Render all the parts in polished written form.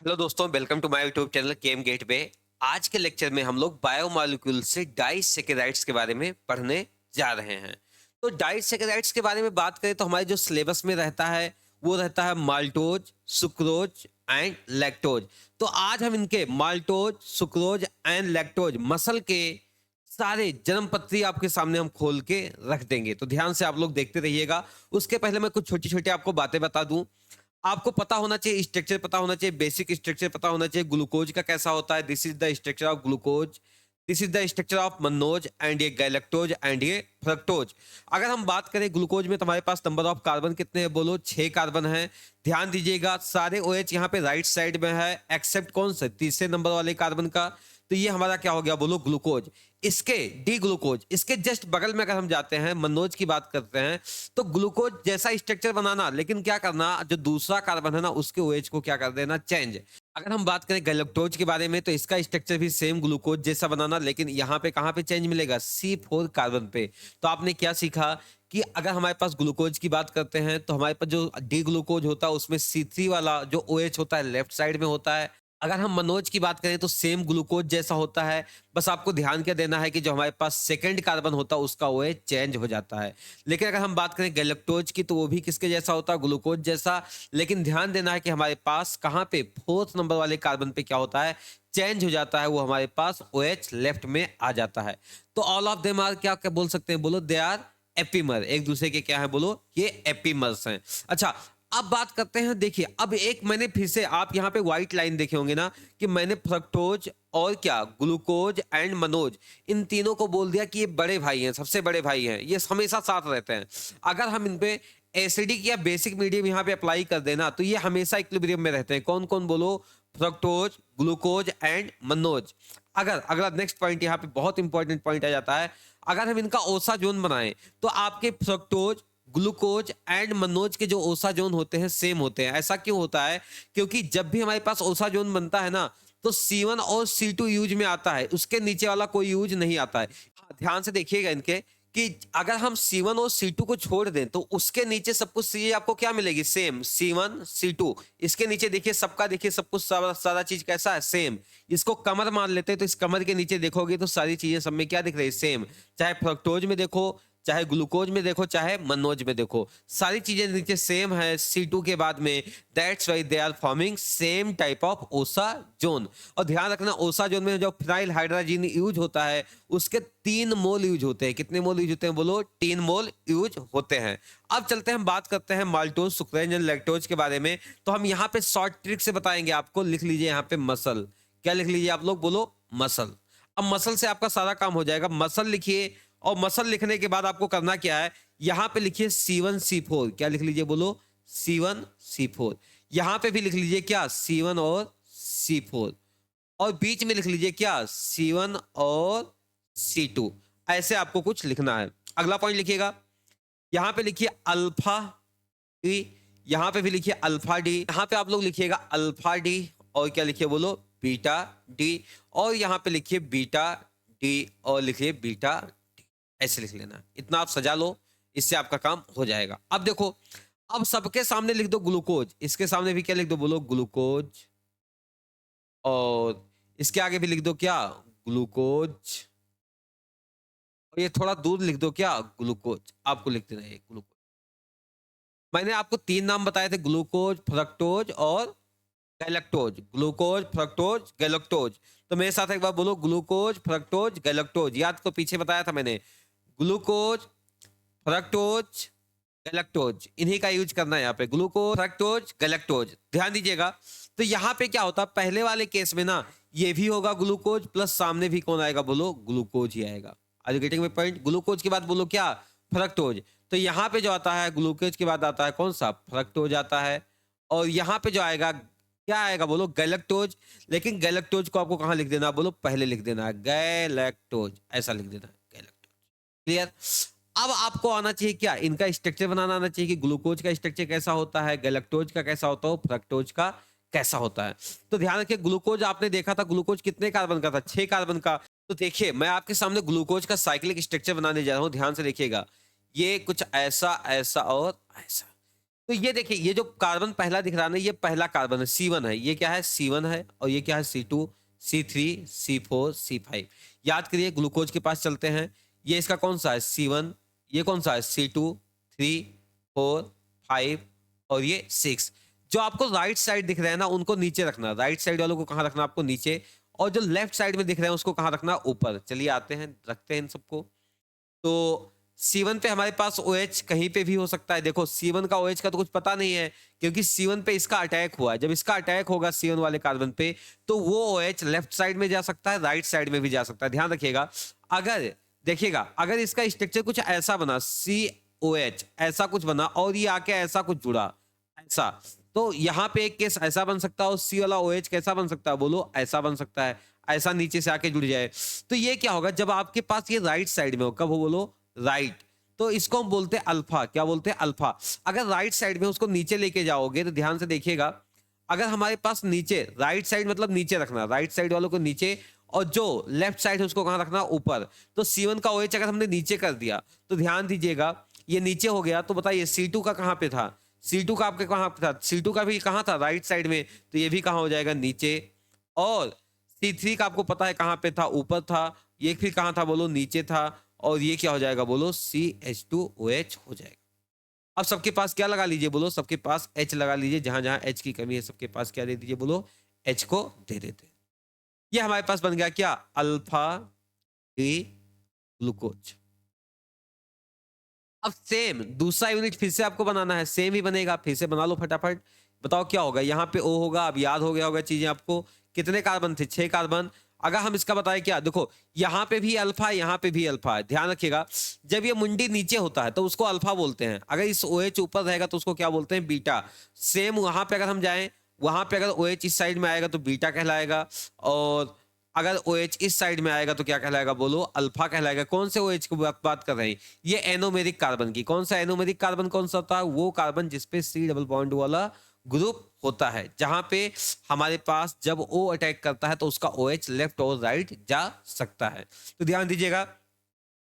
Hello दोस्तों, welcome to my YouTube channel chem gateway. आज के लेक्चर में हम लोग बायोमोलिक्यूल से डाइसैकेराइड्स के बारे में पढ़ने जा रहे हैं। तो डाइसैकेराइड्स के बारे में बात करें तो हमारे जो सिलेबस में रहता है वो रहता है माल्टोज, सुक्रोज एंड लैक्टोज। तो आज हम इनके maltose, sucrose and lactose muscle के सारे जन्म पत्री आपके सामने हम खोल के रख देंगे। तो ध्यान से आप लोग देखते रहिएगा। उसके पहले मैं कुछ छोटी छोटी आपको बातें बता दूं। आपको पता होना चाहिए, स्ट्रक्चर पता होना चाहिए, बेसिक स्ट्रक्चर पता होना चाहिए ग्लूकोज का कैसा होता है। This is the structure of glucose, this is the structure of Manoj and ये गैलेक्टोज एंड ये फ्रक्टोज। अगर हम बात करें ग्लूकोज में, तुम्हारे पास नंबर ऑफ कार्बन कितने हैं? बोलो 6 कार्बन है। ध्यान दीजिएगा, सारे OH यहाँ पे राइट साइड में है एक्सेप्ट कौन सा? तीसरे नंबर वाले कार्बन का। तो ये हमारा क्या हो गया? बोलो ग्लूकोज। इसके डी ग्लूकोज, इसके जस्ट बगल में अगर हम जाते हैं, मनोज की बात करते हैं, तो ग्लूकोज जैसा स्ट्रक्चर बनाना, लेकिन क्या करना, जो दूसरा कार्बन है ना उसके OH को क्या कर देना? चेंज। अगर हम बात करें गैलेक्टोज के बारे में, तो इसका स्ट्रक्चर भी सेम ग्लूकोज जैसा बनाना, लेकिन यहाँ पे कहाँ पे चेंज मिलेगा? C4 कार्बन पे। तो आपने क्या सीखा कि अगर हमारे पास ग्लूकोज की बात करते हैं तो हमारे पास जो डी ग्लूकोज होता है उसमें C3 वाला जो OH होता है लेफ्ट साइड में होता है। अगर हम मनोज की बात करें तो सेम ग्लूकोज जैसा होता है, बस आपको ध्यान क्या देना है कि जो हमारे पास सेकंड कार्बन होता है उसका OH चेंज हो जाता है। लेकिन अगर हम बात करें गैलेक्टोज की, तो वो भी किसके जैसा होता है? ग्लूकोज जैसा। लेकिन ध्यान देना है कि हमारे पास कहाँ पे फोर्थ नंबर वाले कार्बन पे क्या होता है? चेंज हो जाता है, वो हमारे पास OH लेफ्ट में आ जाता है। तो ऑल ऑफ देम आर क्या क्या बोल सकते हैं? बोलो दे आर एपीमर। एक दूसरे के क्या है? बोलो ये एपीमर्स हैं। अच्छा, अब बात करते हैं। देखिए, अब एक मैंने फिर से, आप यहाँ पे व्हाइट लाइन देखे होंगे ना, कि मैंने फ्रक्टोज और क्या ग्लूकोज एंड मनोज, इन तीनों को बोल दिया कि ये बड़े भाई हैं, सबसे बड़े भाई हैं, ये हमेशा साथ रहते हैं। अगर हम इन पे एसिडिक या बेसिक मीडियम यहाँ पे अप्लाई कर देना तो ये हमेशा इक्विलिब्रियम में रहते हैं। कौन कौन? बोलो फ्रक्टोज, ग्लूकोज एंड मनोज। अगर अगला नेक्स्ट पॉइंट यहाँ पे बहुत इंपॉर्टेंट पॉइंट आ जाता है, अगर हम इनका ओसा जोन बनाएं तो आपके फ्रक्टोज, ग्लूकोज एंड मनोज के जो ओसा जोन होते हैं सेम होते हैं। ऐसा क्यों होता है? क्योंकि जब भी हमारे पास ओसा जोन बनता है ना, तो C1 और C2 यूज में आता है, उसके नीचे वाला कोई यूज नहीं आता है। हाँ, ध्यान से देखिएगा इनके, कि अगर हम C1 और C2 को छोड़ दें तो उसके नीचे सब कुछ चीजें आपको क्या मिलेगी? Same C1 C2। इसके नीचे देखिए सबका, देखिए सब कुछ सारा सारा चीज कैसा है? सेम। इसको कमर मान लेते हैं तो इस कमर के नीचे देखोगे तो सारी चीजें सब में क्या दिख रही है? सेम। चाहे फ्रक्टोज में देखो, चाहे ग्लूकोज में देखो, चाहे मनोज में देखो, सारी चीजें नीचे सेम है C2 के बाद में। That's why they are forming same type of osazone. और ध्यान रखना, ओसा जोन में जो फिनाइल हाइड्रोजन यूज होता है उसके 3 मोल यूज होते हैं। कितने मोल यूज होते हैं? बोलो 3 मोल यूज होते हैं। अब चलते हैं, हम बात करते हैं माल्टोज, सुक्रोज एंड लैक्टोज के बारे में। तो हम यहाँ पे शॉर्ट ट्रिक से बताएंगे आपको। लिख लीजिए यहाँ पे मसल। क्या लिख लीजिए आप लोग? बोलो मसल। अब मसल से आपका सारा काम हो जाएगा। मसल लिखिए, और मसल लिखने के बाद आपको करना क्या है? यहां पे लिखिए C1 C4। क्या लिख लीजिए? बोलो C1 C4। यहां पे भी लिख लीजिए क्या? C1 और C4। और बीच में लिख लीजिए क्या? C1 और C2। ऐसे आपको कुछ लिखना है। अगला पॉइंट लिखिएगा, यहां पे लिखिए अल्फा डी, यहां पे भी लिखिए अल्फा डी, यहां पे आप लोग लिखिएगा अल्फा डी, और क्या लिखिए? बोलो बीटा डी। और यहां पे लिखिए बीटा डी, और लिखिए बीटा, ऐसे लिख लेना। इतना आप सजा लो, इससे आपका काम हो जाएगा। अब देखो, अब सबके सामने लिख दो ग्लूकोज, इसके सामने भी क्या लिख दो? बोलो ग्लूकोज। और इसके आगे भी लिख दो क्या? ग्लूकोज। और ये थोड़ा दूर लिख दो क्या? ग्लूकोज। आपको लिख देना है ग्लूकोज। मैंने आपको 3 नाम बताए थे, ग्लूकोज, फ्रक्टोज और गैलेक्टोज। Glucose, fructose, galactose. तो मेरे साथ एक बार बोलो, ग्लूकोज, फ्रक्टोज, गैलेक्टोज। याद तो पीछे बताया था मैंने, ग्लूकोज, फ्रक्टोज, गैलेक्टोज, इन्हीं का यूज करना है यहाँ पे। Glucose, fructose, galactose. ध्यान दीजिएगा। तो यहाँ पे क्या होता है? पहले वाले केस में ना ये भी होगा ग्लूकोज, प्लस सामने भी कौन आएगा? बोलो ग्लूकोज ही आएगा। Are you getting my point? Glucose के बाद बोलो क्या? फ्रक्टोज। तो यहाँ पे जो आता है ग्लूकोज के बाद आता है कौन सा? फ्रक्टोज आता है। और यहाँ पे जो आएगा क्या आएगा? बोलो गैलेक्टोज। लेकिन गैलेक्टोज को आपको कहाँ लिख देना? बोलो पहले लिख देना है गैलेक्टोज, ऐसा लिख देना है गैलेक्टोज। क्लियर? अब आपको आना चाहिए क्या? इनका स्ट्रक्चर बनाना आना चाहिए कि ग्लूकोज का स्ट्रक्चर कैसा होता है, गैलेक्टोज का कैसा होता है, फ्रक्टोज का कैसा होता है। तो ध्यान रखिए, ग्लूकोज आपने देखा था, ग्लूकोज कितने कार्बन का था? 6 कार्बन का। तो देखिए, मैं आपके सामने ग्लूकोज का साइक्लिक स्ट्रक्चर बनाने जा रहा हूं। ध्यान से देखिएगा, ये कुछ ऐसा, ऐसा और ऐसा। तो तो ये देखिए, ये जो कार्बन पहला दिख रहा है ना, ये पहला कार्बन है, C1 है। ये क्या है? C1 है। और ये क्या है? C2, C3, C4, C5। याद करिए, ग्लूकोज के पास चलते हैं। ये इसका कौन सा है? C1। ये कौन सा है? C2, 3, 4, 5 और ये 6। जो आपको राइट साइड दिख रहे हैं ना, उनको नीचे रखना। राइट साइड वालों को कहाँ रखना? आपको नीचे। और जो लेफ्ट साइड में दिख रहे हैं उसको कहाँ रखना? ऊपर। चलिए आते हैं, रखते हैं इन सबको। तो C1 पे हमारे पास OH कहीं पे भी हो सकता है। देखो, C1 का OH का तो कुछ पता नहीं है, क्योंकि C1 पे इसका अटैक हुआ है। जब इसका अटैक होगा C1 वाले कार्बन पे, तो वो OH लेफ्ट साइड में जा सकता है, राइट साइड में भी जा सकता है। ध्यान रखिएगा। अगर देखिएगा, अगर इसका स्ट्रक्चर कुछ ऐसा बना, COH ऐसा कुछ बना, और ये आके ऐसा कुछ जुड़ा, ऐसा, तो यहाँ पे एक केस ऐसा बन सकता है, और C वाला OH कैसा बन सकता है? बोलो, ऐसा बन सकता है। ऐसा नीचे से आके जुड़ जाए। तो ये क्या होगा? जब आपके पास ये राइट साइड में हो, कब हो? बोलो, राइट। तो इसको हम बोलते हैं अल्फा। क्या बोलते हैं? अल्फा। अगर राइट साइड में उसको नीचे लेके जाओगे, तो ध्यान से देखिएगा, अगर हमारे पास नीचे, राइट साइड मतलब नीचे रखना, राइट साइड वालों को नीचे, और जो लेफ्ट साइड है उसको कहां रखना? ऊपर। तो C1 का OH अगर हमने नीचे कर दिया, तो ध्यान दीजिएगा, ये नीचे हो गया। तो बताइए C2 का कहां पे था? C2 का आपके कहां पे था? C2 का भी कहां था? राइट साइड में। तो ये भी कहां हो जाएगा? नीचे। और C3 का आपको पता है कहां पे था? ऊपर था। ये फिर कहां था? बोलो, नीचे था। और ये क्या हो जाएगा? बोलो, CH2OH हो जाएगा। अब सबके पास क्या लगा लीजिए? बोलो, सबके पास H लगा लीजिए। जहां जहां H की कमी है, सबके पास क्या दे दीजिए? बोलो, H को दे देते हैं। ये हमारे पास बन गया क्या? Alpha D glucose. अब सेम दूसरा यूनिट फिर से आपको बनाना है। सेम ही बनेगा, फिर से बना लो फटाफट। बताओ क्या होगा? यहाँ पे O होगा। अब याद हो गया होगा चीजें आपको। कितने कार्बन थे? 6 कार्बन। अगर हम इसका बताएं क्या, देखो, यहाँ पे भी अल्फा है, यहाँ पे भी अल्फा है। ध्यान रखिएगा, जब ये मुंडी नीचे होता है तो उसको अल्फा बोलते हैं। अगर इस OH ऊपर रहेगा तो उसको क्या बोलते हैं? बीटा। सेम वहां पे अगर हम जाएं, वहां पे अगर OH इस साइड में आएगा तो बीटा कहलाएगा, और अगर OH इस साइड में आएगा तो क्या कहलाएगा? बोलो, अल्फा कहलाएगा। कौन से OH की बात कर रहे हैं? ये एनोमेरिक कार्बन की। कौन सा एनोमेरिक कार्बन? कौन सा होता है? वो कार्बन जिसपे C डबल बॉन्ड वाला ग्रुप होता है, जहां पे हमारे पास जब O अटैक करता है तो उसका OH लेफ्ट और राइट जा सकता है। तो ध्यान दीजिएगा,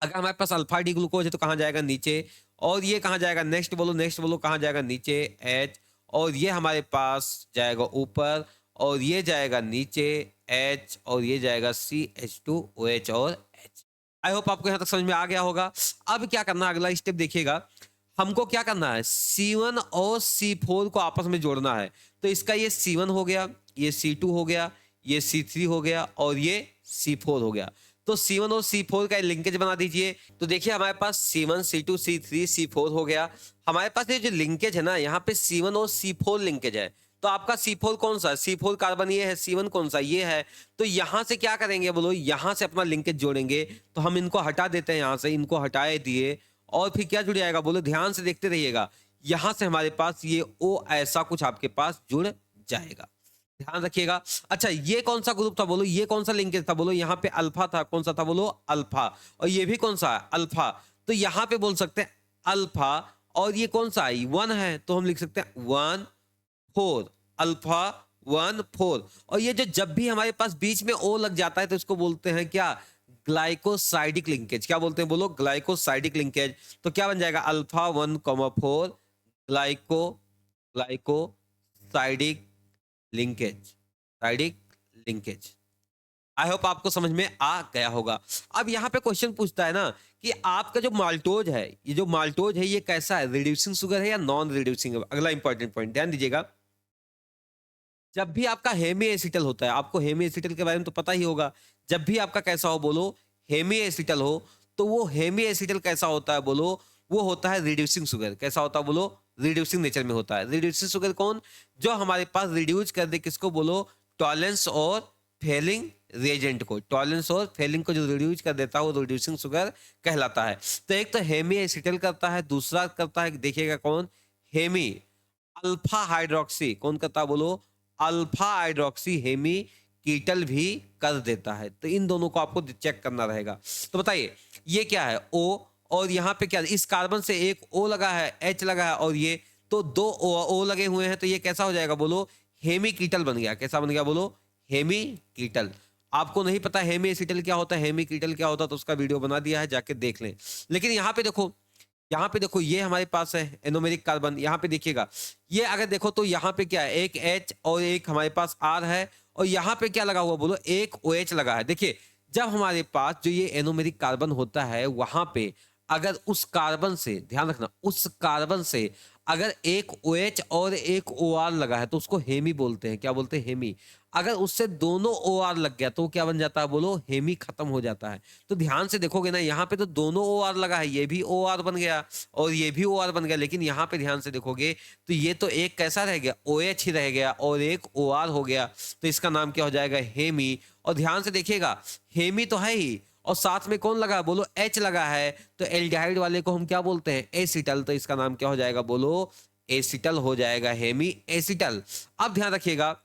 अगर हमारे पास अल्फा डी ग्लूकोज है तो कहां जाएगा? नीचे। और ये कहां जाएगा? नेक्स्ट बोलो, नेक्स्ट बोलो, कहां जाएगा? नीचे, H। और ये हमारे पास जाएगा ऊपर, और ये जाएगा नीचे, H। और ये जाएगा CH2OH और H। आई होप आपको यहां तक समझ में आ गया होगा। अब क्या करना है? अगला स्टेप देखिएगा, हमको क्या करना है? C1 और C4 को आपस में जोड़ना है। तो इसका ये C1 हो गया, ये C2 हो गया, ये C3 हो गया, और ये C4 हो गया। तो C1 और C4 का लिंकेज बना दीजिए। तो देखिए, हमारे पास C1, C2, C3, C4 हो गया। हमारे पास ये जो लिंकेज है ना, यहाँ पे C1 और C4 लिंकेज है। तो आपका C4 कौन सा है? C4 कार्बन ये है। C1 कौन सा? ये है। तो यहां से क्या करेंगे? बोलो, यहां से अपना लिंकेज जोड़ेंगे। तो हम इनको हटा देते हैं, यहां से इनको हटाए दिए, और फिर क्या जुड़ जाएगा? बोलो, ध्यान से देखते रहिएगा। यहां से हमारे पास ये O ऐसा कुछ आपके पास जुड़ जाएगा। ध्यान रखिएगा। अच्छा, ये कौन सा ग्रुप था? बोलो, ये कौन सा लिंकेज था? बोलो, यहाँ पे अल्फा था। कौन सा था? बोलो, अल्फा। और ये भी कौन सा है? अल्फा। तो यहाँ पे बोल सकते हैं अल्फा। और ये कौन सा है? 1 है, तो हम लिख सकते हैं 1 4। अल्फा 1 4। और ये जो जब भी हमारे पास बीच में O लग जाता है तो इसको बोलते हैं क्या? Glycosidic linkage. क्या बोलते हैं? बोलो, ग्लाइकोसाइडिक लिंकेज। तो क्या बन जाएगा? अल्फा 1,4 ग्लाइको ग्लाइकोसाइडिक लिंकेज, साइडिक लिंकेज। आई होप आपको समझ में आ गया होगा। अब यहाँ पे क्वेश्चन पूछता है ना कि आपका जो माल्टोज है, ये जो माल्टोज है, ये कैसा है? रिड्यूसिंग शुगर है या नॉन रिड्यूसिंग? अगला इंपॉर्टेंट पॉइंट ध्यान दीजिएगा, जब भी आपका हेमी एसिटल होता है, आपको हेमी एसिटल के बारे में तो पता ही होगा। जब भी आपका कैसा हो? बोलो, हेमी एसिटल हो, तो वो हेमी एसिटल कैसा होता है? बोलो, वो होता है रिड्यूसिंग शुगर। कैसा होता है? बोलो, रिड्यूसिंग नेचर में होता है। रिड्यूसिंग शुगर कौन? जो हमारे पास रिड्यूस कर दे, किसको? बोलो, टॉलेंस और फेलिंग रिएजेंट को। टॉलेंस और फेलिंग को जो रिड्यूस कर देता है वो रिड्यूसिंग शुगर कहलाता है। तो एक तो हेमी एसिटल करता है, दूसरा करता है, देखिएगा कौन? Hemi alpha hydroxy. कौन करता है? बोलो, अल्फा हाइड्रोक्सी हेमी कीटल भी कर देता है। तो इन दोनों को आपको चेक करना रहेगा। तो बताइए, ये क्या है? O। और यहाँ पे क्या? इस कार्बन से एक O लगा है, H लगा है, और ये तो 2 O लगे हुए हैं। तो ये कैसा हो जाएगा? बोलो, हेमी कीटल बन गया। कैसा बन गया? बोलो, हेमी कीटल। आपको नहीं पता हेमी एसिटल क्या होता है, हेमी कीटल क्या होता है, तो उसका वीडियो बना दिया है, जाके देख लें। लेकिन यहाँ पे देखो, यहाँ पे देखो ये हमारे पास है एनोमेरिक कार्बन, यहाँ पे देखिएगा ये अगर देखो तो यहाँ पे क्या है, एक H और एक हमारे पास R है, और यहाँ पे क्या लगा हुआ बोलो, एक OH लगा है। देखिए जब हमारे पास जो ये एनोमेरिक कार्बन होता है वहां पे अगर उस कार्बन से, ध्यान रखना, उस कार्बन से अगर एक OH और एक OR लगा है तो उसको हेमी बोलते हैं। क्या बोलते हैं? हेमी। अगर उससे दोनों OR लग गया तो क्या बन जाता है बोलो, हेमी खत्म हो जाता है। तो ध्यान से देखोगे ना, यहाँ पे तो दोनों OR लगा है, ये भी OR बन गया और ये भी OR बन गया, लेकिन यहाँ पे ध्यान से देखोगे तो ये तो एक कैसा रह गया, OH ही रह गया और एक OR हो गया, तो इसका नाम क्या हो जाएगा, हेमी। और ध्यान से देखिएगा हेमी तो है ही, और साथ में कौन लगा बोलो, H लगा है, तो एल्डिहाइड वाले को हम क्या बोलते हैं, एसिटल, तो इसका नाम क्या हो जाएगा बोलो, एसिटल हो जाएगा, हेमी एसिटल। अब ध्यान रखिएगा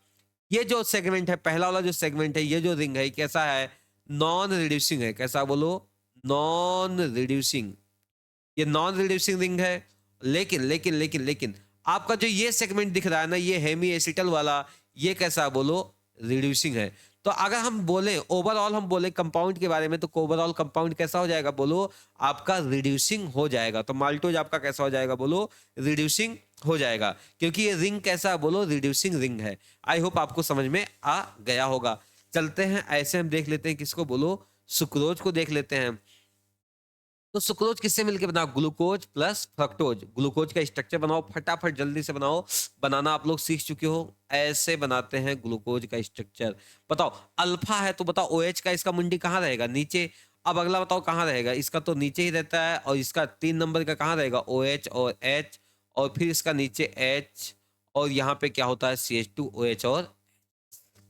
ये जो सेगमेंट है, पहला वाला जो सेगमेंट है, ये जो रिंग है कैसा है, नॉन रिड्यूसिंग है। कैसा बोलो, नॉन रिड्यूसिंग। ये नॉन रिड्यूसिंग रिंग है, लेकिन लेकिन लेकिन लेकिन आपका जो ये सेगमेंट दिख रहा है ना, ये हेमी एसिटल वाला, ये कैसा बोलो, रिड्यूसिंग है। तो अगर हम बोले ओवरऑल, हम बोले कंपाउंड के बारे में, तो ओवरऑल कंपाउंड कैसा हो जाएगा बोलो, आपका रिड्यूसिंग हो जाएगा। तो माल्टोज आपका कैसा हो जाएगा बोलो, रिड्यूसिंग हो जाएगा, क्योंकि ये रिंग कैसा बोलो, रिड्यूसिंग रिंग है। आई होप आपको समझ में आ गया होगा। चलते हैं ऐसे हम देख लेते हैं किसको बोलो, सुक्रोज को देख लेते हैं। तो सुक्रोज किससे मिलकर बना, ग्लूकोज प्लस फ्रक्टोज। ग्लूकोज का स्ट्रक्चर बनाओ, फटाफट जल्दी से बनाओ, बनाना आप लोग सीख चुके हो। ऐसे बनाते हैं ग्लूकोज का स्ट्रक्चर। बताओ अल्फा है तो बताओ OH का इसका मुंडी कहाँ रहेगा, नीचे। अब अगला बताओ कहाँ रहेगा, इसका तो नीचे ही रहता है, और इसका 3 नंबर का कहाँ रहेगा, OH और H, और फिर इसका नीचे H, और यहाँ पे क्या होता है CH2OH, और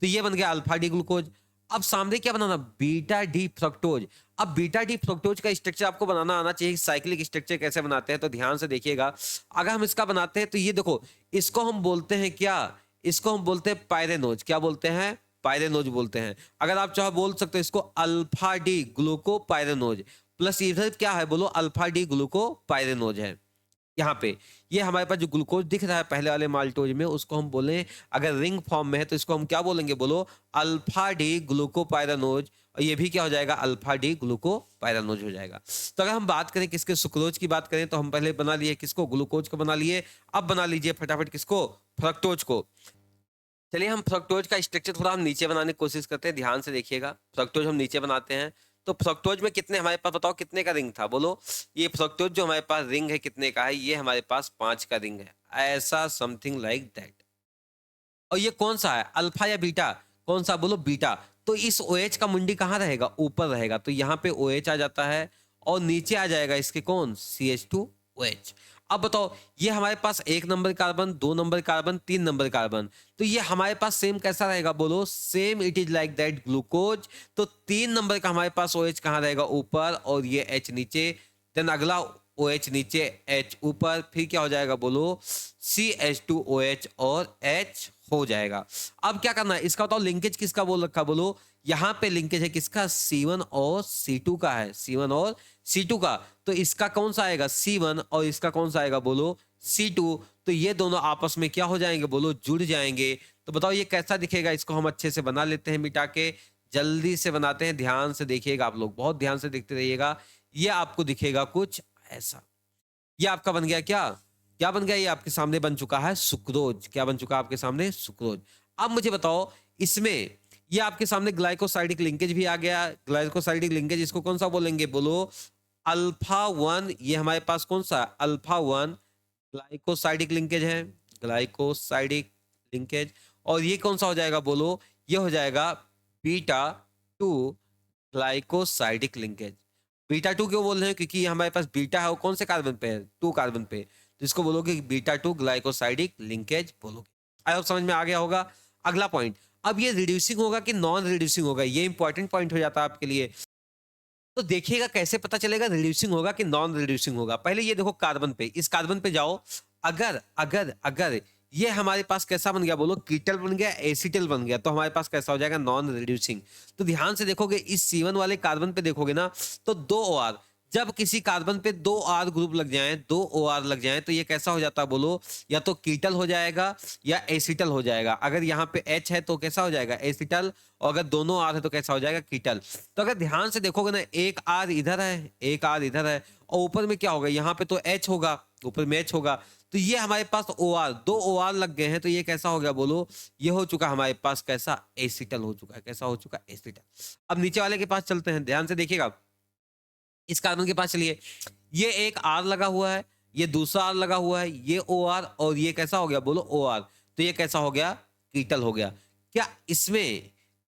तो ये बन गया अल्फा डी ग्लूकोज। अब सामने क्या बनाना, बीटा डी फ्रक्टोज। अब बीटा डी फ्रक्टोज का स्ट्रक्चर आपको बनाना आना चाहिए। साइक्लिक स्ट्रक्चर कैसे बनाते हैं तो ध्यान से देखिएगा। अगर हम इसका बनाते हैं तो ये देखो, इसको हम बोलते हैं क्या, इसको हम बोलते हैं पायरेनोज। क्या बोलते हैं, पायरेनोज बोलते हैं। अगर आप चाहो बोल सकते हो इसको अल्फा डी ग्लूको पायरेनोज, प्लस इधर क्या है बोलो, अल्फा डी ग्लूको पायरेनोज है। यहाँ पे ये हमारे पास जो ग्लूकोज दिख रहा है पहले वाले माल्टोज में, उसको हम बोले अगर रिंग फॉर्म में है तो इसको हम क्या बोलेंगे बोलो, अल्फा डी ग्लूकोपायरानोज, और ये भी क्या हो जाएगा, अल्फा डी ग्लूकोपायरानोज हो जाएगा। तो अगर हम बात करें किसके, सुक्रोज की बात करें, तो हम पहले बना लिए किसको, ग्लूकोज को बना लिए। अब बना लीजिए फटाफट किसको, फ्रक्टोज को। चलिए हम फ्रक्टोज का स्ट्रक्चर थोड़ा हम नीचे बनाने की कोशिश करते हैं। ध्यान से देखिएगा, फ्रक्टोज हम नीचे बनाते हैं। तो फ्रक्टोज में कितने हमारे पास, बताओ कितने का रिंग था बोलो। ये फ्रक्टोज जो हमारे पास रिंग है कितने का है, ये हमारे पास 5 का रिंग है, ऐसा समथिंग लाइक दैट। और ये कौन सा है, अल्फा या बीटा, कौन सा बोलो, बीटा। तो इस OH का मुंडी कहाँ रहेगा, ऊपर रहेगा, तो यहाँ पे OH आ जाता है, और नीचे आ जाएगा इसके कौन, CH2OH। अब बताओ ये हमारे पास 1 number carbon, 2 number carbon, 3 number carbon, तो ये हमारे पास सेम कैसा रहेगा बोलो, same it is like that glucose. तो 3 नंबर का हमारे पास OH कहाँ रहेगा, ऊपर, और ये H नीचे। देन अगला OH नीचे, H ऊपर, फिर क्या हो जाएगा बोलो, CH2OH और H हो जाएगा। अब क्या करना है, इसका बताओ लिंकेज किसका बोल रखा बोलो, यहाँ पे लिंकेज है किसका, C1 और C2 का है, C1 और C2 का। तो इसका कौन सा आएगा, C1, और इसका कौन सा आएगा बोलो, C2। तो ये दोनों आपस में क्या हो जाएंगे बोलो, जुड़ जाएंगे। तो बताओ ये कैसा दिखेगा, इसको हम अच्छे से बना लेते हैं मिटा के, जल्दी से बनाते हैं। ध्यान से देखिएगा आप लोग, बहुत ध्यान से देखते रहिएगा। ये आपको दिखेगा कुछ ऐसा। ये आपका बन गया क्या, क्या बन गया, ये आपके सामने बन चुका है सुक्रोज। क्या बन चुका है आपके सामने, सुक्रोज। अब मुझे बताओ इसमें ये आपके सामने ग्लाइकोसाइडिक लिंकेज भी आ गया। ग्लाइकोसाइडिक लिंकेज इसको कौन सा बोलेंगे बोलो, अल्फा 1। ये हमारे पास कौन सा, अल्फा 1 ग्लाइकोसाइडिक लिंकेज है, ग्लाइकोसाइडिक लिंकेज। और ये कौन सा हो जाएगा बोलो, ये हो जाएगा बीटा 2 ग्लाइकोसाइडिक लिंकेज। बीटा 2 क्यों बोल रहे हैं, क्योंकि हमारे पास बीटा है वो कौन से कार्बन पे है, 2 कार्बन पे, तो इसको बोलोगे बीटा 2 ग्लाइकोसाइडिक लिंकेज बोलोगे। आई होप समझ में आ गया होगा। अगला पॉइंट, अब ये रिड्यूसिंग होगा कि नॉन रिड्यूसिंग होगा, ये इंपॉर्टेंट पॉइंट हो जाता है आपके लिए। तो देखिएगा कैसे पता चलेगा रिड्यूसिंग होगा कि नॉन रिड्यूसिंग होगा। पहले ये देखो कार्बन पे, इस कार्बन पे जाओ। अगर अगर अगर ये हमारे पास कैसा बन गया बोलो, कीटल बन गया, एसिटल बन गया, तो हमारे पास कैसा हो जाएगा, नॉन रिड्यूसिंग। तो ध्यान से देखोगे इस C1 वाले कार्बन पे देखोगे ना, तो 2 OR, जब किसी कार्बन पे 2 R ग्रुप लग जाएं, 2 OR लग जाएं, तो ये कैसा हो जाता है बोलो? या तो कीटल हो जाएगा या एसिटल हो जाएगा। अगर यहाँ पे H है तो कैसा हो जाएगा? एसिटल। और अगर दोनों R है तो कैसा हो जाएगा? कीटल। तो अगर ध्यान से देखोगे ना, एक R इधर है, एक R इधर है, और ऊपर में क्या होगा? यहाँ पे तो H होगा, ऊपर में H होगा, तो ये हमारे पास OR, 2 OR लग गए हैं, तो ये कैसा हो गया बोलो? ये हो चुका हमारे पास कैसा? एसिटल हो चुका है। कैसा हो चुका? एसिटल। अब नीचे वाले के पास चलते हैं, ध्यान से देखिएगा। इस कार्बन के पास चलिए, ये एक आर लगा हुआ है, ये दूसरा आर लगा हुआ है, ये ओ आर, और ये कैसा हो गया बोलो? O R. तो ये कैसा हो गया? कीटल हो गया। क्या इसमें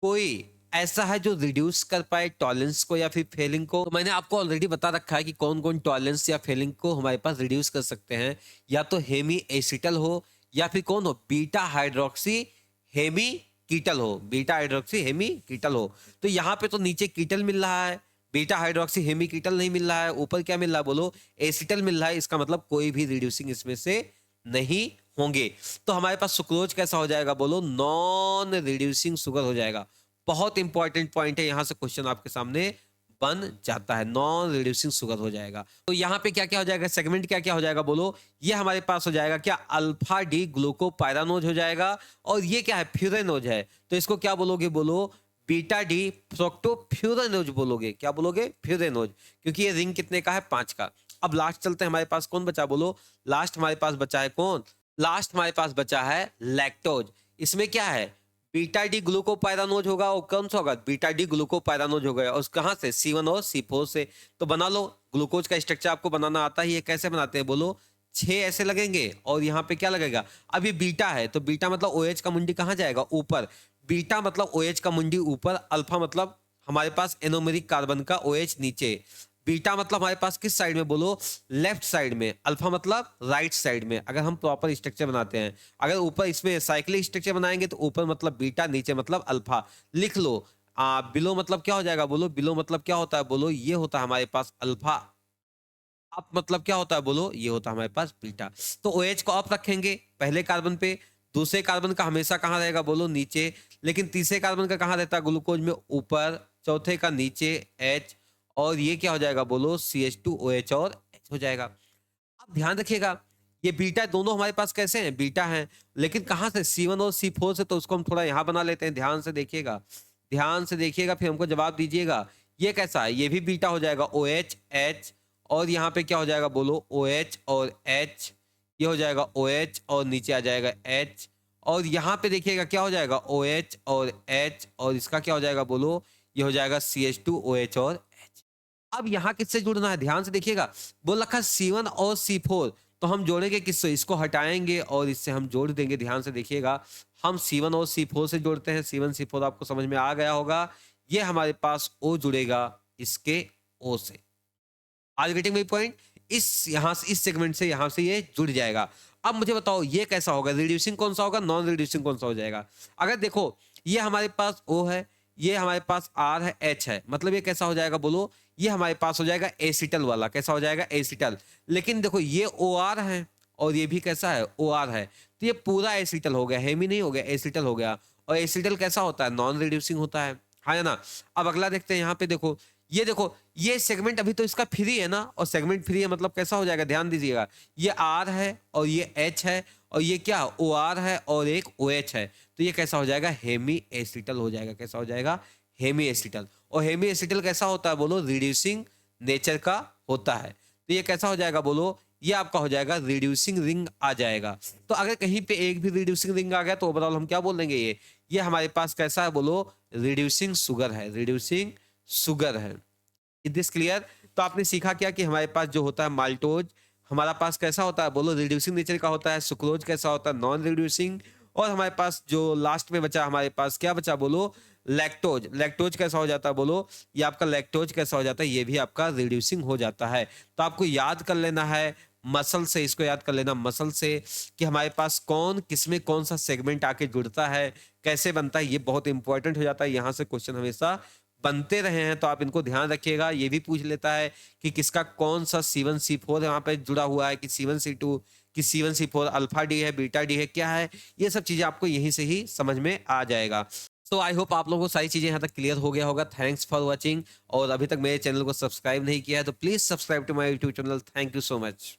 कोई ऐसा है जो रिड्यूस कर पाए टॉलरेंस को या फिर फेलिंग को? तो मैंने आपको ऑलरेडी बता रखा है कि कौन कौन टॉलरेंस या फेलिंग को हमारे पास रिड्यूस कर सकते हैं। या तो हेमी एसिटल हो, या फिर कौन हो? बीटा हाइड्रोक्सी हेमी कीटल हो, बीटा हाइड्रोक्सी हेमी कीटल हो। तो यहाँ पे तो नीचे कीटल मिल रहा है, बीटा हाइड्रोक्सी हेमी कीटल नहीं मिल रहा है, ऊपर क्या मिल रहा है बोलो? एसिटल मिल रहा है। इसका मतलब कोई भी रिड्यूसिंग इसमें से नहीं होंगे। तो हमारे पास सुक्रोज कैसा हो जाएगा बोलो? नॉन रिड्यूसिंग शुगर हो जाएगा। बहुत इंपॉर्टेंट पॉइंट है, यहां से क्वेश्चन आपके सामने बन जाता है, नॉन रिड्यूसिंग शुगर हो जाएगा। तो यहाँ पे क्या क्या हो जाएगा? सेगमेंट क्या क्या हो जाएगा बोलो? ये हमारे पास हो जाएगा क्या? अल्फा डी ग्लूकोपाइरानोज हो जाएगा। और ये क्या है? फ्यूरेनोज है, तो इसको क्या बोलोगे बोलो? बीटा डी फ्रक्टोफ्यूरेनोज बोलोगे। क्या बोलोगे? फ्यूरेनोज, क्योंकि ये रिंग कितने का है? 5 का। अब लास्ट चलते हैं, हमारे पास कौन बचा बोलो? लास्ट हमारे पास बचा है कौन? लास्ट हमारे पास बचा है लैक्टोज। इसमें क्या है? बीटा डी ग्लूकोपाइरानोज होगा, और कौन सा होगा? बीटा डी ग्लूकोपाइरानोज होगा। और कहाँ से? C1 और C4 से। तो बना लो, ग्लूकोज का स्ट्रक्चर आपको बनाना आता ही है। कैसे बनाते हैं बोलो? 6 ऐसे लगेंगे, और यहाँ पे क्या लगेगा? अब ये बीटा है, तो बीटा मतलब OH का मुंडी कहाँ जाएगा? ऊपर। बीटा मतलब OH का मुंडी ऊपर, अल्फा मतलब हमारे पास एनोमेरिक कार्बन का OH नीचे। बीटा मतलब हमारे पास किस साइड में बोलो? लेफ्ट साइड में। अल्फा मतलब राइट साइड में, अगर हम प्रॉपर स्ट्रक्चर बनाते हैं। अगर ऊपर इसमें साइक्लिक स्ट्रक्चर बनाएंगे तो ऊपर मतलब बीटा, नीचे मतलब अल्फा। लिख लो। बिलो मतलब क्या हो जाएगा बोलो? बिलो मतलब क्या होता है बोलो? ये होता है हमारे पास अल्फा। अप मतलब क्या होता है बोलो? ये होता है हमारे पास बीटा। तो OH को अप रखेंगे पहले कार्बन पे, दूसरे कार्बन का हमेशा कहाँ रहेगा बोलो? नीचे। लेकिन तीसरे कार्बन का कहाँ रहता है ग्लूकोज में? ऊपर। चौथे का नीचे H, और ये क्या हो जाएगा बोलो? CH2OH और H हो जाएगा। अब ध्यान रखिएगा, ये बीटा दोनों हमारे पास कैसे हैं? बीटा हैं, लेकिन कहाँ से? C1 और C4 से। तो उसको हम थोड़ा यहाँ बना लेते हैं, ध्यान से देखिएगा, ध्यान से देखिएगा, फिर हमको जवाब दीजिएगा। ये कैसा है? ये भी बीटा हो जाएगा, OH H, और यहाँ पे क्या हो जाएगा बोलो? OH और H। ये हो जाएगा OH और नीचे आ जाएगा H, और यहाँ पे देखिएगा क्या हो जाएगा? OH और H, और इसका क्या हो जाएगा बोलो? ये हो जाएगा CH2OH और H। अब यहाँ किससे जुड़ना है? ध्यान से देखिएगा, बोल रखा C1 और C4, तो हम जोड़ेंगे किससे? इसको हटाएंगे और इससे हम जोड़ देंगे। ध्यान से देखिएगा, हम C1 और C4 से जोड़ते हैं। C1 C4 आपको समझ में आ गया होगा। ये हमारे पास O जुड़ेगा इसके O से। Are you getting my point? इस यहाँ से, इस सेगमेंट से यहाँ से ये जुड़ जाएगा। अब मुझे बताओ ये कैसा होगा? रिड्यूसिंग कौन सा होगा? नॉन रिड्यूसिंग कौन सा हो जाएगा? अगर देखो, ये हमारे पास O है, ये हमारे पास R है, H है, मतलब ये कैसा हो जाएगा बोलो? ये हमारे पास हो जाएगा एसिटल वाला। कैसा हो जाएगा? एसिटल। लेकिन देखो ये OR है, और ये भी कैसा है? OR है, तो ये पूरा एसिटल हो गया, हेमी नहीं हो गया, एसिटल हो गया। और एसिटल कैसा होता है? नॉन रिड्यूसिंग होता है ना? अब अगला देखते हैं, यहाँ पे देखो, ये देखो, ये सेगमेंट अभी तो इसका फ्री है ना, और सेगमेंट फ्री है मतलब कैसा हो जाएगा? ध्यान दीजिएगा, ये R है और ये H है, और ये क्या? OR है और एक OH है, तो ये कैसा हो जाएगा? हेमी एसिटल हो जाएगा। कैसा हो जाएगा? Hemiacetal. और हेमी एसिटल कैसा होता है बोलो? रिड्यूसिंग नेचर का होता है। तो ये कैसा हो जाएगा बोलो? ये आपका हो जाएगा रिड्यूसिंग रिंग आ जाएगा। तो अगर कहीं पे एक भी रिड्यूसिंग रिंग आ गया तो ओवरऑल हम क्या बोल देंगे? ये हमारे पास कैसा है बोलो? रिड्यूसिंग शुगर है, रिड्यूसिंग शुगर है। Is this clear? तो आपने सीखा क्या कि हमारे पास जो होता है माल्टोज, हमारा पास कैसा होता है बोलो? रिड्यूसिंग नेचर का होता है। सुक्रोज कैसा होता है? Non reducing. और हमारे पास जो लास्ट में बचा, हमारे पास क्या बचा बोलो? लैक्टोज। लैक्टोज कैसा हो जाता है बोलो? ये आपका लैक्टोज कैसा हो जाता है? ये भी आपका रिड्यूसिंग हो जाता है। तो आपको याद कर लेना है मसल से, इसको याद कर लेना मसल से, कि हमारे पास कौन किसमें कौन सा सेगमेंट आके जुड़ता है, कैसे बनता है, ये बहुत इंपॉर्टेंट हो जाता है। यहाँ से क्वेश्चन हमेशा बनते रहे हैं, तो आप इनको ध्यान रखिएगा। ये भी पूछ लेता है कि किसका कौन सा C1 C4 यहाँ पे जुड़ा हुआ है, कि C1 C2, कि C1 C4 अल्फा डी है, बीटा डी है, क्या है, ये सब चीजें आपको यहीं से ही समझ में आ जाएगा। सो आई होप आप लोगों को सारी चीज़ें यहाँ तक क्लियर हो गया होगा। Thanks for watching. और अभी तक मेरे चैनल को सब्सक्राइब नहीं किया है तो please subscribe to my YouTube channel. Thank you so much.